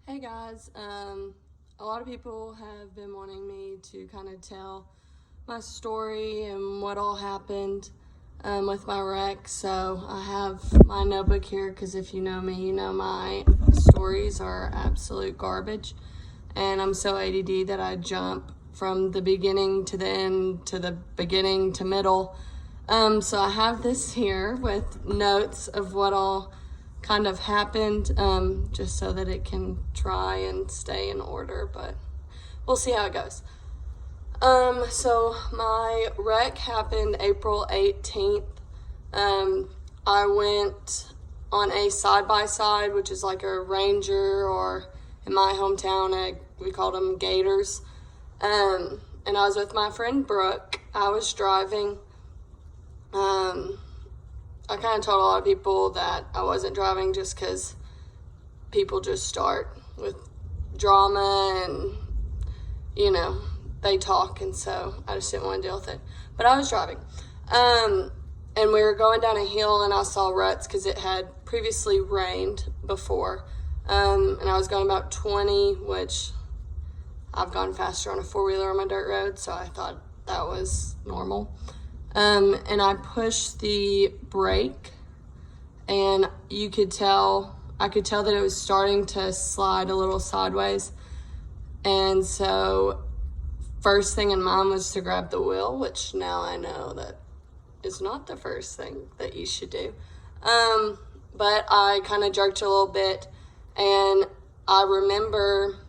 Hey guys, a lot of people have been wanting me to kind of tell my story and what all happened with my wreck. So I have my notebook here because if you know me, you know my stories are absolute garbage. And I'm so ADD that I jump from the beginning to the end to the beginning to middle. So I have this here with notes of what all kind of happened, just so that it can try and stay in order, but we'll see how it goes. So my wreck happened April 18th. I went on a side-by-side, which is like a Ranger, or in my hometown, we called them Gators. And I was with my friend Brooke. I was driving. I kind of told a lot of people that I wasn't driving just because people just start with drama and, they talk, and so I just didn't want to deal with it. But I was driving. And we were going down a hill, and I saw ruts because it had previously rained before. And I was going about 20, which I've gone faster on a four-wheeler on my dirt road, so I thought that was normal. And I pushed the brake, and I could tell that it was starting to slide a little sideways. And so first thing in mind was to grab the wheel, which now I know that is not the first thing that you should do. But I kind of jerked a little bit, and I remember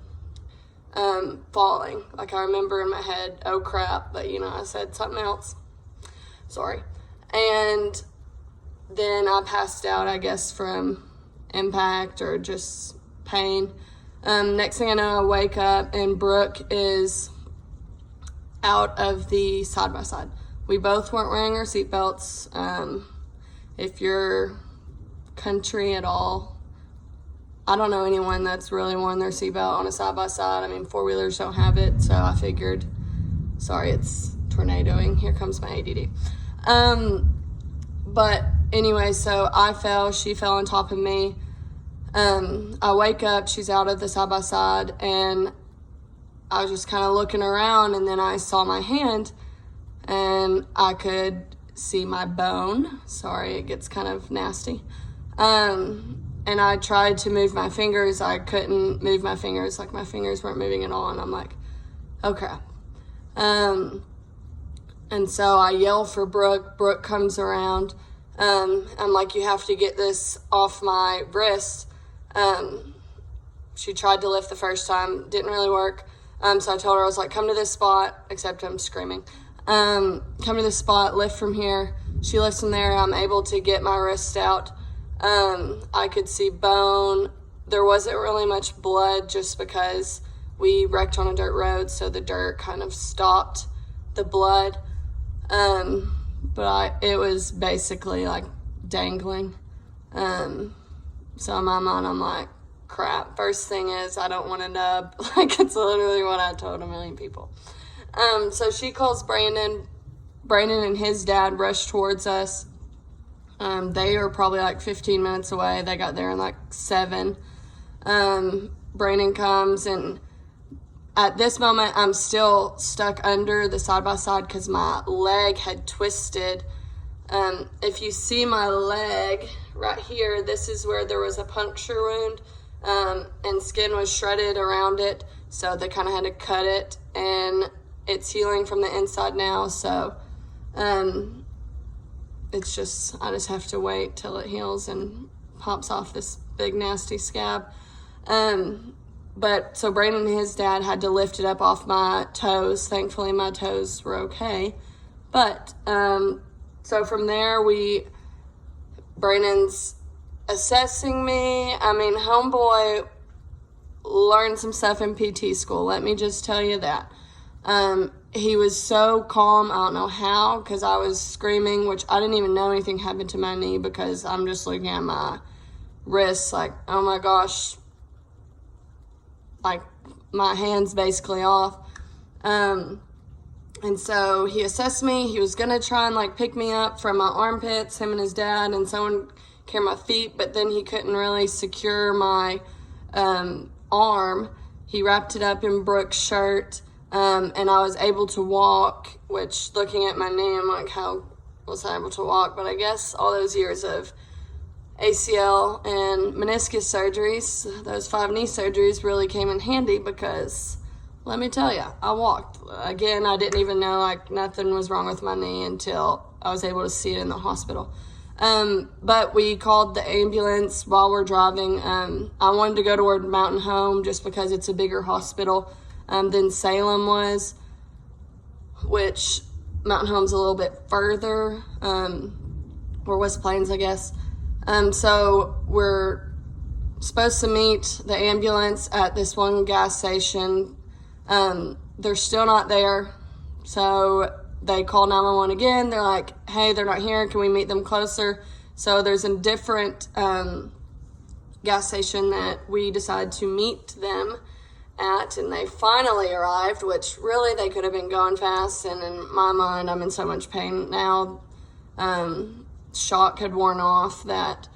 falling. Like, I remember in my head, oh crap, but I said something else. Sorry. And then I passed out, I guess, from impact or just pain. Next thing I know, I wake up and Brooke is out of the side-by-side. We both weren't wearing our seatbelts. If you're country at all, I don't know anyone that's really worn their seatbelt on a side-by-side. I mean, four-wheelers don't have it, so I figured, sorry, it's tornadoing. Here comes my ADD. But anyway, so I fell, she fell on top of me. I wake up, she's out of the side-by-side, and I was just kind of looking around, and then I saw my hand, and I could see my bone. Sorry, it gets kind of nasty. And I tried to move my fingers. I couldn't move my fingers. Like, my fingers weren't moving at all, and I'm like, oh crap. And so I yell for Brooke. Brooke comes around. I'm like, you have to get this off my wrist. She tried to lift the first time. Didn't really work. So I told her, I was like, come to this spot, except I'm screaming. Come to this spot, lift from here. She lifts from there. I'm able to get my wrist out. I could see bone. There wasn't really much blood just because we wrecked on a dirt road, so the dirt kind of stopped the blood. But it was basically like dangling. So in my mind, I'm like, crap. First thing is, I don't want to nub. Like, it's literally what I told a million people. So she calls Brandon. Brandon and his dad rush towards us. They are probably like 15 minutes away. They got there in like 7. Brandon comes, and at this moment, I'm still stuck under the side-by-side because my leg had twisted. If you see my leg right here, this is where there was a puncture wound, and skin was shredded around it, so they kind of had to cut it, and it's healing from the inside now, so it's just, I just have to wait till it heals and pops off this big nasty scab. But so Brandon and his dad had to lift it up off my toes. Thankfully, my toes were okay. But so from there, Brandon's assessing me. I mean, homeboy learned some stuff in PT school. Let me just tell you that. He was so calm. I don't know how, because I was screaming, which I didn't even know anything happened to my knee because I'm just looking at my wrists like, oh my gosh, like my hand's basically off. And so he assessed me. He was gonna try and like pick me up from my armpits, him and his dad, and someone carry my feet, but then he couldn't really secure my arm. He wrapped it up in Brooke's shirt, and I was able to walk, which looking at my knee, I'm like, how was I able to walk? But I guess all those years of ACL and meniscus surgeries, those 5 knee surgeries really came in handy because let me tell you, I walked. Again, I didn't even know like nothing was wrong with my knee until I was able to see it in the hospital. But we called the ambulance while we're driving. I wanted to go toward Mountain Home just because it's a bigger hospital than Salem was, which Mountain Home's a little bit further, or West Plains, I guess. So we're supposed to meet the ambulance at this one gas station. They're still not there. So they call 911 again. They're like, hey, they're not here. Can we meet them closer? So there's a different gas station that we decided to meet them at, and they finally arrived, which really they could have been going fast. And in my mind, I'm in so much pain now. Shock had worn off that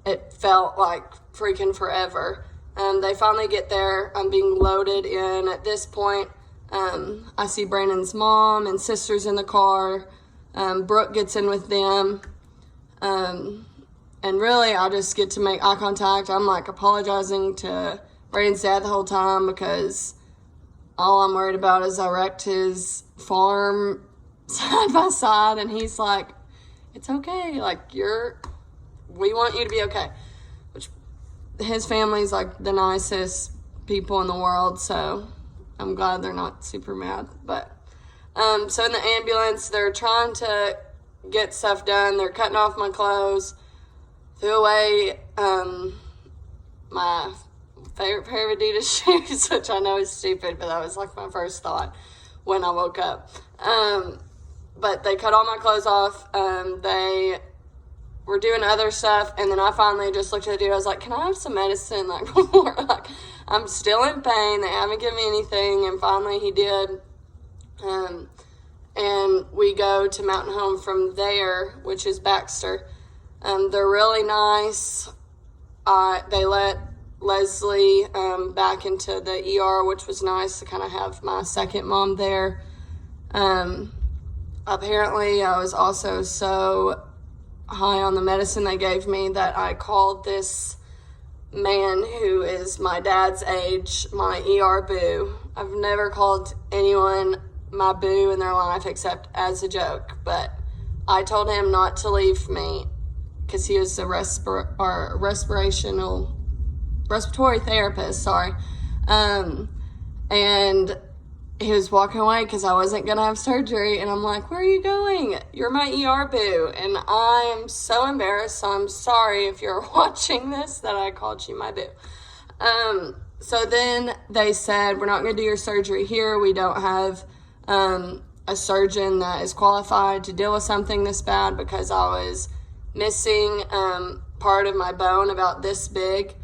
it felt like freaking forever. They finally get there. I'm being loaded in. At this point, I see Brandon's mom and sisters in the car. Brooke gets in with them. And really, I just get to make eye contact. I'm like apologizing to Brandon's dad the whole time because all I'm worried about is I wrecked his farm side by side. And he's like, it's okay. Like, we want you to be okay. Which his family's like the nicest people in the world. So I'm glad they're not super mad. But, so in the ambulance, they're trying to get stuff done. They're cutting off my clothes, threw away, my favorite pair of Adidas shoes, which I know is stupid, but that was like my first thought when I woke up. But they cut all my clothes off. They were doing other stuff, and then I finally just looked at the dude. I was like, can I have some medicine? Like, before, like, I'm still in pain. They haven't given me anything, and finally he did. And we go to Mountain Home from there, which is Baxter. They're really nice. They let Leslie back into the ER, which was nice to kind of have my second mom there. Apparently, I was also so high on the medicine they gave me that I called this man who is my dad's age my ER boo. I've never called anyone my boo in their life except as a joke, but I told him not to leave me because he was a respiratory therapist, and he was walking away because I wasn't going to have surgery, and I'm like, where are you going? You're my ER boo, and I am so embarrassed, so I'm sorry if you're watching this that I called you my boo. So then they said, we're not going to do your surgery here. We don't have a surgeon that is qualified to deal with something this bad because I was missing part of my bone about this big.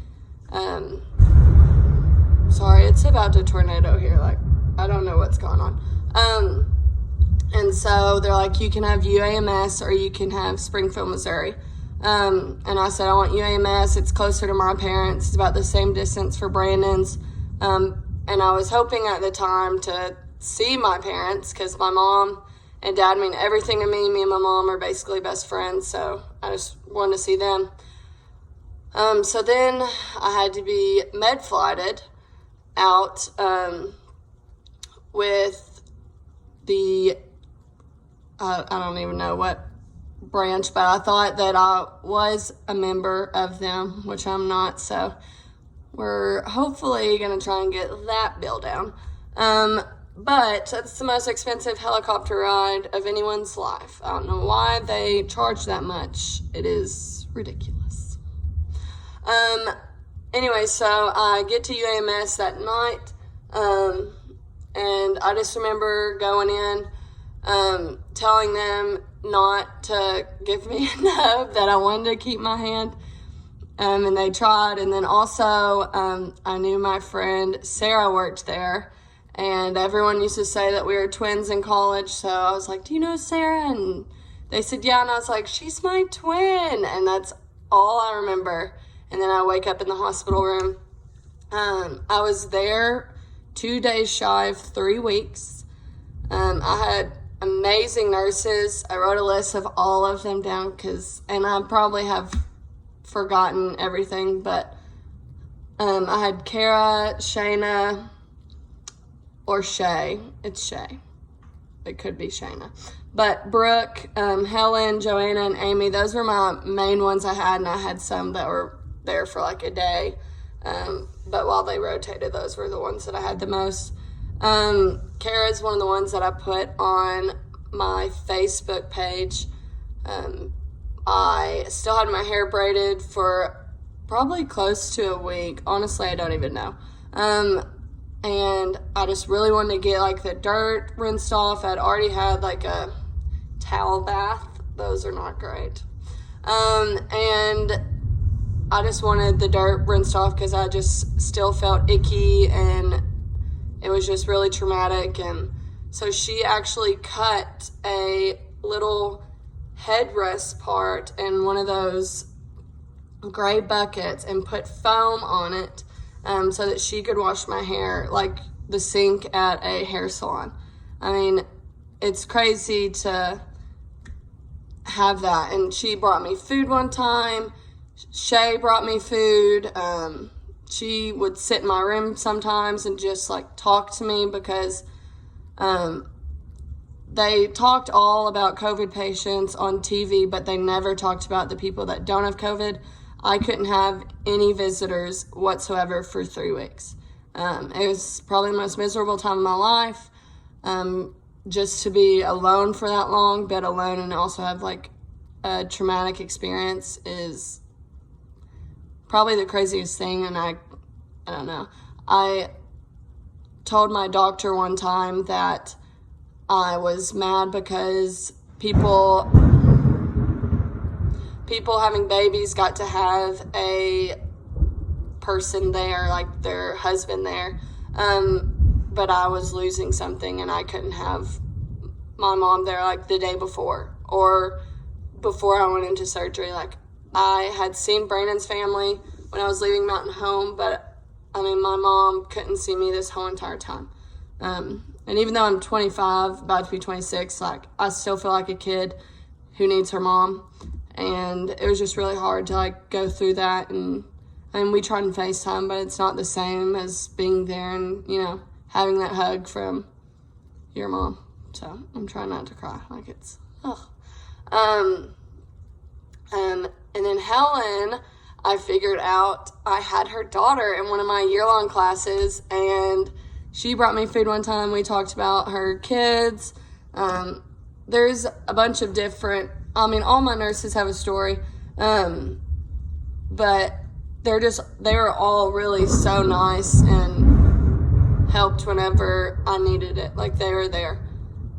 Sorry, it's about to tornado here. Like, I don't know what's going on. And so they're like, you can have UAMS or you can have Springfield, Missouri. And I said, I want UAMS. It's closer to my parents. It's about the same distance for Brandon's. And I was hoping at the time to see my parents because my mom and dad mean everything to me. Me and my mom are basically best friends. So I just wanted to see them. So then I had to be med-flighted out with the, I don't even know what branch, but I thought that I was a member of them, which I'm not. So we're hopefully going to try and get that bill down. But that's the most expensive helicopter ride of anyone's life. I don't know why they charge that much. It is ridiculous. Anyway, so I get to UAMS that night, and I just remember going in, telling them not to give me a nub, that I wanted to keep my hand, and they tried. And then also, I knew my friend Sarah worked there, and everyone used to say that we were twins in college, so I was like, do you know Sarah? And they said, yeah, and I was like, she's my twin, and that's all I remember. And then I wake up in the hospital room, I was there 2 days shy of 3 weeks. I had amazing nurses. I wrote a list of all of them down and I probably have forgotten everything, but I had Kara, Shayna, or Shay. It's Shay. It could be Shayna. But Brooke, Helen, Joanna, and Amy, those were my main ones I had, and I had some that were there for like a day. But while they rotated, those were the ones that I had the most. Kara's one of the ones that I put on my Facebook page. I still had my hair braided for probably close to a week. Honestly, I don't even know. And I just really wanted to get like the dirt rinsed off. I'd already had like a towel bath. Those are not great. And I just wanted the dirt rinsed off because I just still felt icky and it was just really traumatic. And so she actually cut a little headrest part in one of those gray buckets and put foam on it so that she could wash my hair like the sink at a hair salon. I mean, it's crazy to have that. And she brought me food one time. Shay brought me food. She would sit in my room sometimes and just like talk to me because they talked all about COVID patients on TV, but they never talked about the people that don't have COVID. I couldn't have any visitors whatsoever for 3 weeks. It was probably the most miserable time of my life. Just to be alone for that long, but alone and also have like a traumatic experience is probably the craziest thing. And I don't know. I told my doctor one time that I was mad because people having babies got to have a person there, like their husband there. But I was losing something and I couldn't have my mom there like the day before or before I went into surgery. Like I had seen Brandon's family when I was leaving Mountain Home, but I mean, my mom couldn't see me this whole entire time. And even though I'm 25, about to be 26, like I still feel like a kid who needs her mom. And it was just really hard to like go through that. And we tried and FaceTime, but it's not the same as being there and, you know, having that hug from your mom. So I'm trying not to cry. Like it's, ugh. And then Helen, I figured out I had her daughter in one of my year-long classes, and she brought me food one time. We talked about her kids. There's a bunch of different, I mean, all my nurses have a story, but they were all really so nice and helped whenever I needed it. Like they were there.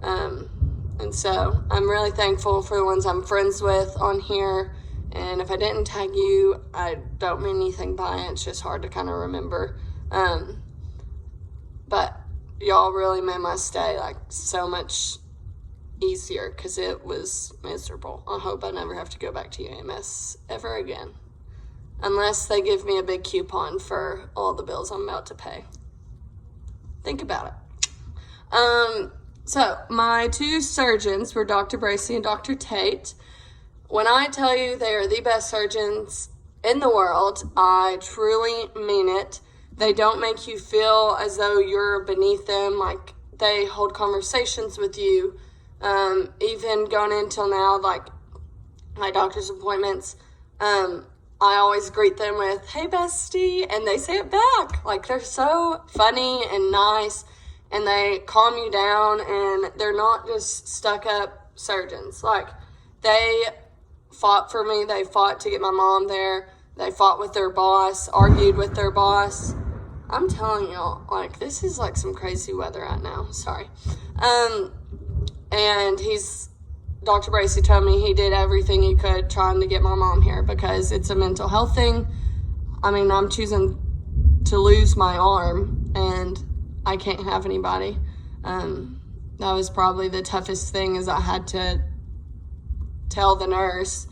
And so I'm really thankful for the ones I'm friends with on here. And if I didn't tag you, I don't mean anything by it. It's just hard to kind of remember. But y'all really made my stay like so much easier because it was miserable. I hope I never have to go back to UAMS ever again. Unless they give me a big coupon for all the bills I'm about to pay. Think about it. So my two surgeons were Dr. Bracey and Dr. Tate. When I tell you they are the best surgeons in the world, I truly mean it. They don't make you feel as though you're beneath them. Like they hold conversations with you. Even going until now, like my doctor's appointments, I always greet them with, "Hey bestie," and they say it back. Like they're so funny and nice, and they calm you down, and they're not just stuck up surgeons. Like they fought for me. They fought to get my mom there. They fought with their boss, argued with their boss. I'm telling y'all, like this is like some crazy weather right now. Sorry. And Dr. Bracey told me he did everything he could trying to get my mom here because it's a mental health thing. I mean, I'm choosing to lose my arm and I can't have anybody. That was probably the toughest thing is I had to tell the nurse,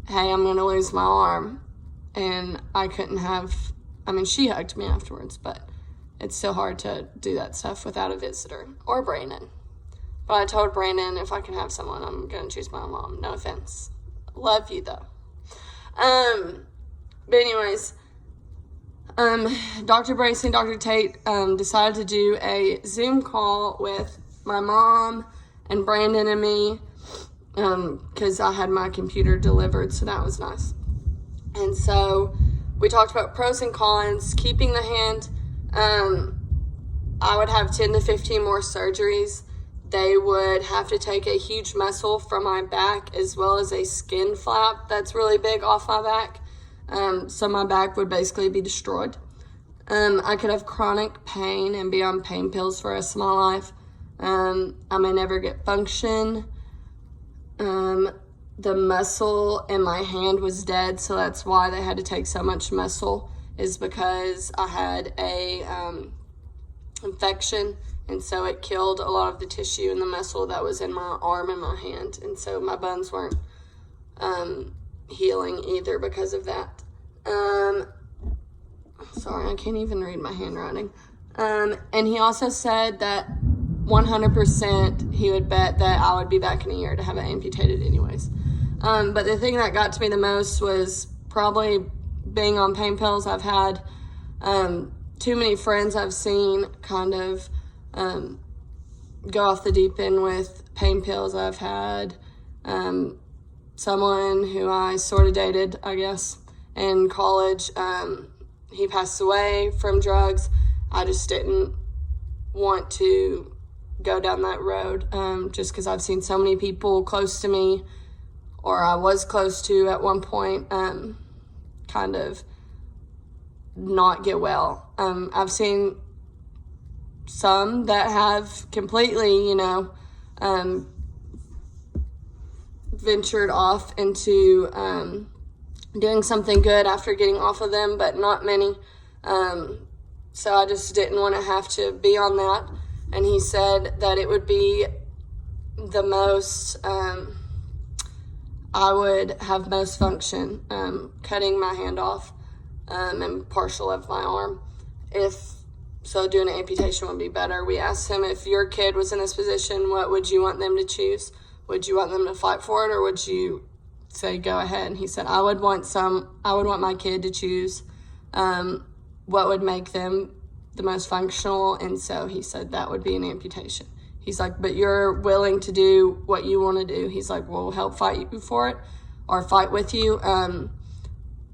"Hey, I'm going to lose my arm." And I couldn't have I mean, she hugged me afterwards, but it's still hard to do that stuff without a visitor or Brandon. But I told Brandon if I can have someone, I'm going to choose my mom. No offense. Love you, though. But anyways, Dr. Bracey and Dr. Tate decided to do a Zoom call with my mom and Brandon and me because I had my computer delivered, so that was nice. And so we talked about pros and cons, keeping the hand. I would have 10 to 15 more surgeries. They would have to take a huge muscle from my back as well as a skin flap that's really big off my back. So my back would basically be destroyed. I could have chronic pain and be on pain pills for the rest of my life. I may never get function. The muscle in my hand was dead, so that's why they had to take so much muscle, is because I had a infection, and so it killed a lot of the tissue and the muscle that was in my arm and my hand, and so my bones weren't healing either because of that. Sorry, I can't even read my handwriting. And he also said that 100% he would bet that I would be back in a year to have it amputated anyways. But the thing that got to me the most was probably being on pain pills. I've had too many friends I've seen kind of go off the deep end with pain pills. I've had someone who I sort of dated, I guess, in college. He passed away from drugs. I just didn't want to go down that road just because I've seen so many people close to me, or I was close to at one point, kind of not get well. I've seen some that have completely, ventured off into doing something good after getting off of them, but not many. So I just didn't want to have to be on that. And he said that it would be the most, I would have most function, cutting my hand off and partial of my arm. So doing an amputation would be better. We asked him, if your kid was in this position, what would you want them to choose? Would you want them to fight for it, or would you say go ahead? And he said, I would want my kid to choose what would make them the most functional, and so he said that would be an amputation. He's like, but you're willing to do what you want to do. He's like, we'll help fight you for it or fight with you.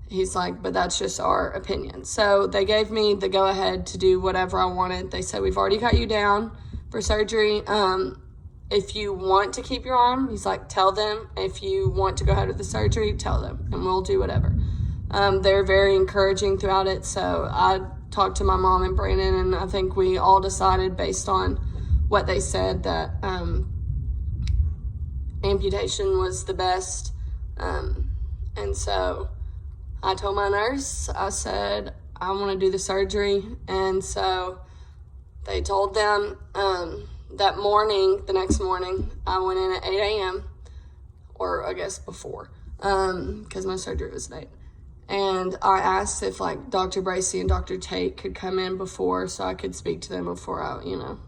He's like, but that's just our opinion. So they gave me the go-ahead to do whatever I wanted. They said, we've already got you down for surgery. If you want to keep your arm, he's like, tell them. If you want to go ahead with the surgery, tell them, and we'll do whatever. They're very encouraging throughout it. So I talked to my mom and Brandon, and I think we all decided based on what they said that amputation was the best. And so I told my nurse, I said, I want to do the surgery. And so they told them that morning, the next morning, I went in at 8 a.m. or I guess before, because my surgery was at 8. And I asked if Dr. Bracey and Dr. Tate could come in before so I could speak to them before I,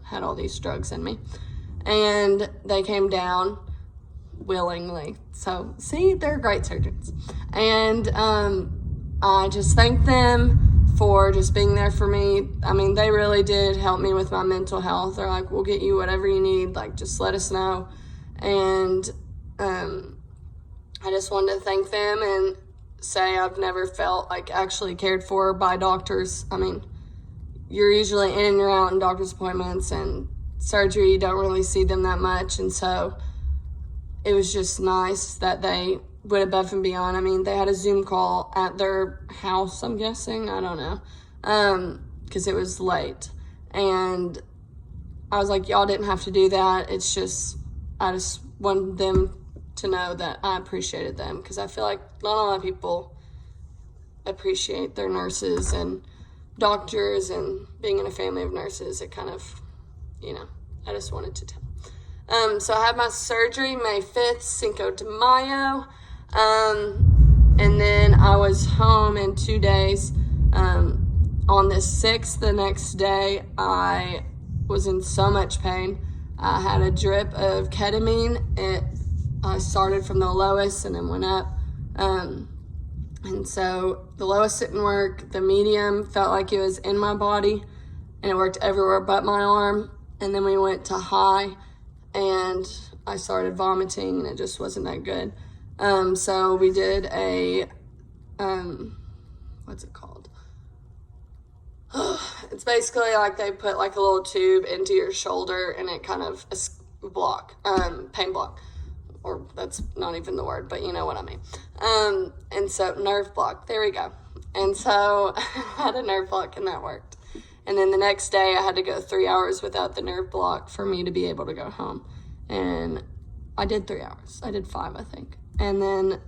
had all these drugs in me. And they came down willingly. So, see, they're great surgeons. And I just thanked them for just being there for me. I mean, they really did help me with my mental health. They're like, we'll get you whatever you need. Just let us know. And I just wanted to thank them and say I've never felt actually cared for by doctors. I mean, you're usually in and you're out in doctor's appointments, and surgery, you don't really see them that much. And so it was just nice that they went above and beyond. I mean, they had a Zoom call at their house, I'm guessing. I don't know. Because it was late. And I was like, y'all didn't have to do that. It's just, I just wanted them to know that I appreciated them, because I feel like not a lot of people appreciate their nurses and doctors, and being in a family of nurses, it kind of, I just wanted to tell. So I had my surgery May 5th, Cinco de Mayo, and then I was home in 2 days. on the 6th, the next day, I was in so much pain. I had a drip of ketamine. I started from the lowest and then went up. And so the lowest didn't work. The medium felt like it was in my body, and it worked everywhere but my arm. And then we went to high, and I started vomiting, and it just wasn't that good. So we did a, what's it called? It's basically like they put like a little tube into your shoulder, and it kind of pain block. Or that's not even the word, but you know what I mean. And so nerve block, there we go. And so I had a nerve block, and that worked. And then the next day I had to go 3 hours without the nerve block for me to be able to go home. And I did 3 hours. I did 5, I think. And then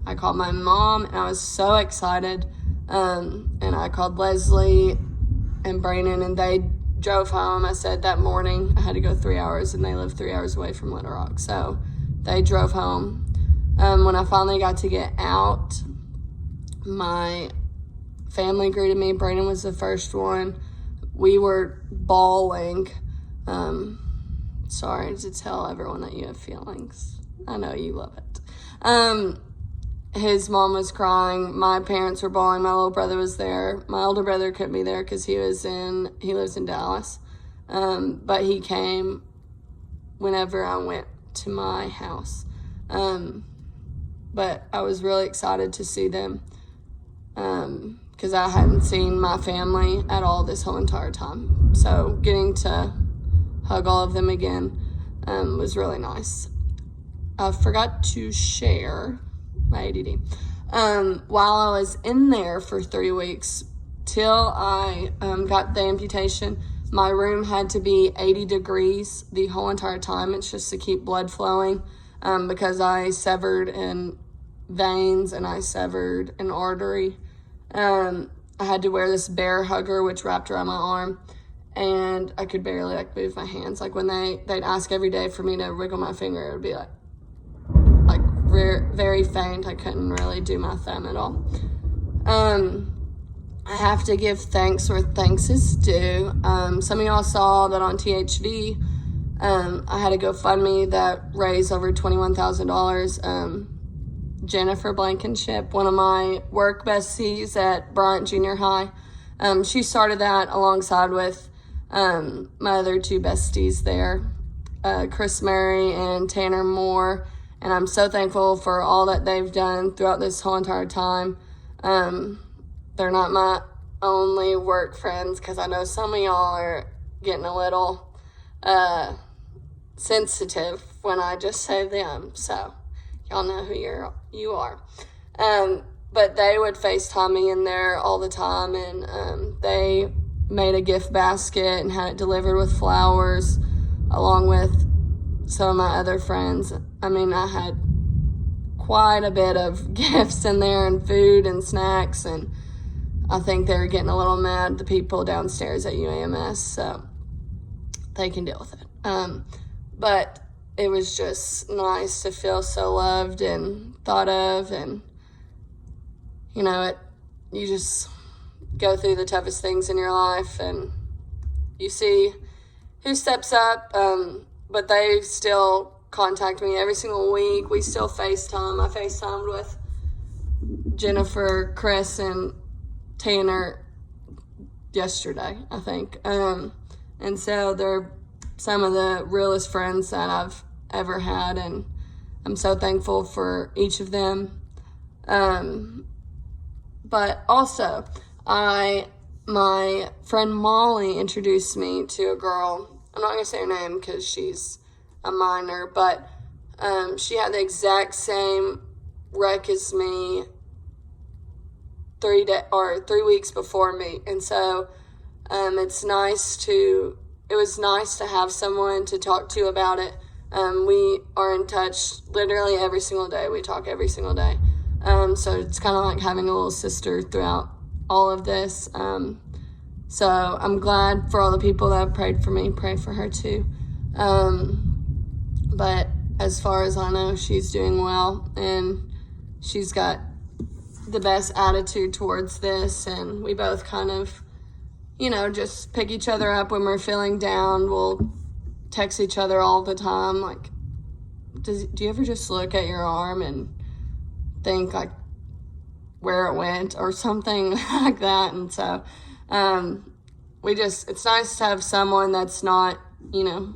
I called my mom, and I was so excited. And I called Leslie and Brandon, and they drove home. I said that morning I had to go 3 hours, and they live 3 hours away from Little Rock. So they drove home. When I finally got to get out, my family greeted me. Brandon was the first one. We were bawling. Sorry to tell everyone that you have feelings. I know you love it. His mom was crying. My parents were bawling. My little brother was there. My older brother couldn't be there because he lives in Dallas. But he came whenever I went to my house. But I was really excited to see them because I hadn't seen my family at all this whole entire time. So getting to hug all of them again was really nice. I forgot to share my ADD. While I was in there for 3 weeks, till I got the amputation, my room had to be 80 degrees the whole entire time. It's just to keep blood flowing because I severed in veins and I severed an artery. I had to wear this bear hugger, which wrapped around my arm, and I could barely move my hands. Like when they'd ask every day for me to wiggle my finger, it would be like very faint. I couldn't really do my thumb at all. I have to give thanks where thanks is due. Some of y'all saw that on THV. I had a GoFundMe that raised over $21,000. Jennifer Blankenship, one of my work besties at Bryant Junior High, she started that alongside with my other 2 besties there, Chris Murray and Tanner Moore. And I'm so thankful for all that they've done throughout this whole entire time. They're not my only work friends, because I know some of y'all are getting a little sensitive when I just say them. So y'all know who you are. But they would FaceTime me in there all the time, and they made a gift basket and had it delivered with flowers along with some of my other friends. I mean, I had quite a bit of gifts in there and food and snacks, and I think they were getting a little mad, the people downstairs at UAMS, so they can deal with it. But it was just nice to feel so loved and thought of, and you know, you just go through the toughest things in your life and you see who steps up, but they still contact me every single week. We still FaceTime. I FaceTimed with Jennifer, Chris, and Tanner yesterday, I think. And so they're some of the realest friends that I've ever had, and I'm so thankful for each of them. But also, my friend Molly introduced me to a girl. I'm not going to say her name because she's a minor, but she had the exact same wreck as me 3 weeks before me. And so it was nice to have someone to talk to about it. We are in touch literally every single day. We talk every single day. So it's kind of like having a little sister throughout all of this. So I'm glad for all the people that have prayed for me. Pray for her too. But as far as I know, she's doing well, and she's got the best attitude towards this, and we both kind of, you know, just pick each other up when we're feeling down. We'll text each other all the time, like, do you ever just look at your arm and think, like, where it went or something like that? And so it's nice to have someone that's not, you know,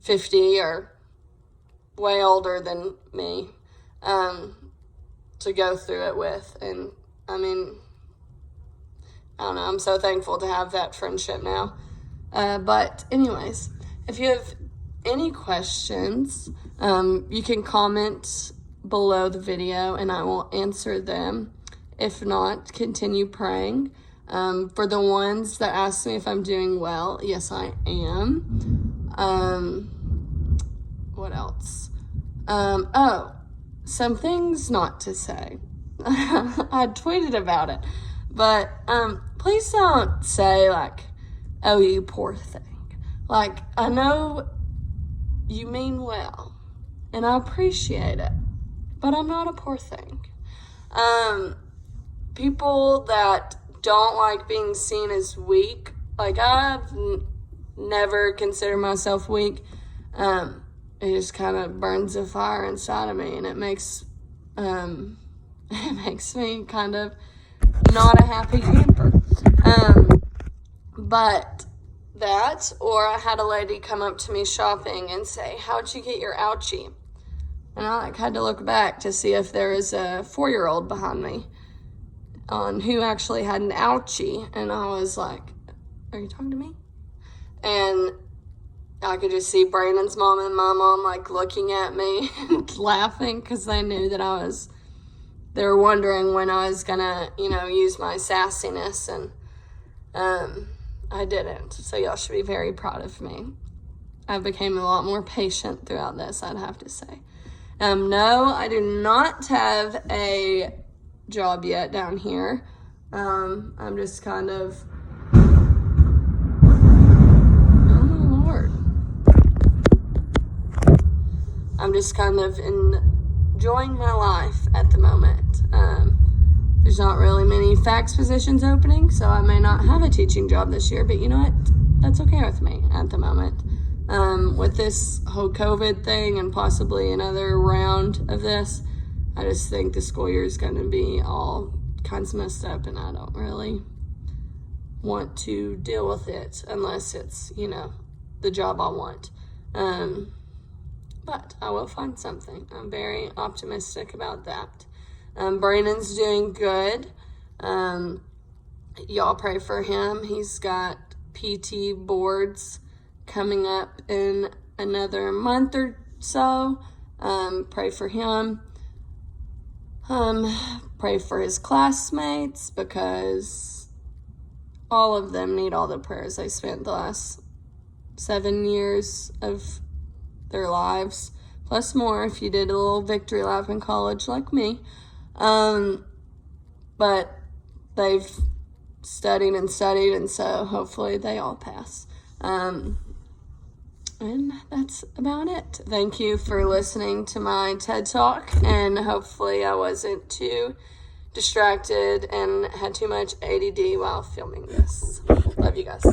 50 or way older than me to go through it with. And I mean, I don't know, I'm so thankful to have that friendship now. But anyways, if you have any questions, you can comment below the video and I will answer them. If not, continue praying. For the ones that ask me if I'm doing well, yes, I am. What else? Some things not to say. I tweeted about it, but please don't say, like, oh, you poor thing. Like, I know you mean well, and I appreciate it, but I'm not a poor thing. People that don't like being seen as weak, like, I've never considered myself weak. It just kind of burns a fire inside of me, and it makes me kind of not a happy camper. But that, or I had a lady come up to me shopping and say, how'd you get your ouchie? And I had to look back to see if there was a 4-year-old behind me on who actually had an ouchie. And I was like, are you talking to me? And I could just see Brandon's mom and my mom, like, looking at me and laughing because they knew that they were wondering when I was gonna, you know, use my sassiness, and I didn't. So y'all should be very proud of me. I became a lot more patient throughout this, I'd have to say. No, I do not have a job yet down here. I'm just kind of, I'm just kind of enjoying my life at the moment. There's not really many fax positions opening, so I may not have a teaching job this year, but you know what? That's okay with me at the moment. With this whole COVID thing and possibly another round of this, I just think the school year is going to be all kinds of messed up, and I don't really want to deal with it unless it's, you know, the job I want. But I will find something. I'm very optimistic about that. Brandon's doing good. Y'all pray for him. He's got PT boards coming up in another month or so. Pray for him. Pray for his classmates, because all of them need all the prayers. They spent the last 7 years of their lives, plus more if you did a little victory lap in college like me. But they've studied, and so hopefully they all pass. And that's about it. Thank you for listening to my TED Talk, and hopefully I wasn't too distracted and had too much ADD while filming this. Love you guys.